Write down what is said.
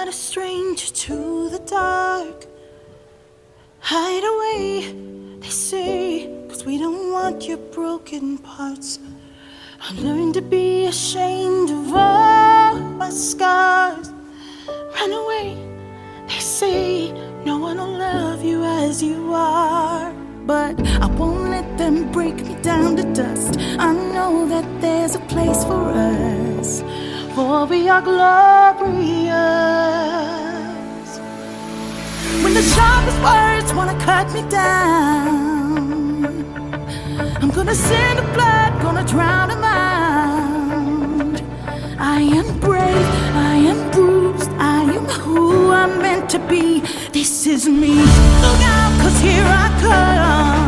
not a stranger to the dark. Hide away, they say, 'cause we don't want your broken parts. I learned to be ashamed of all my scars. Run away, they say, no one will love you as you are. But I won't let them break me down to dust. I know that there's a place for us, for we are glorious. When the sharpest words wanna cut me down, I'm gonna send the blood, gonna drown them out. I am brave, I am bruised, I am who I'm meant to be. This is me. Look out, 'cause here I come.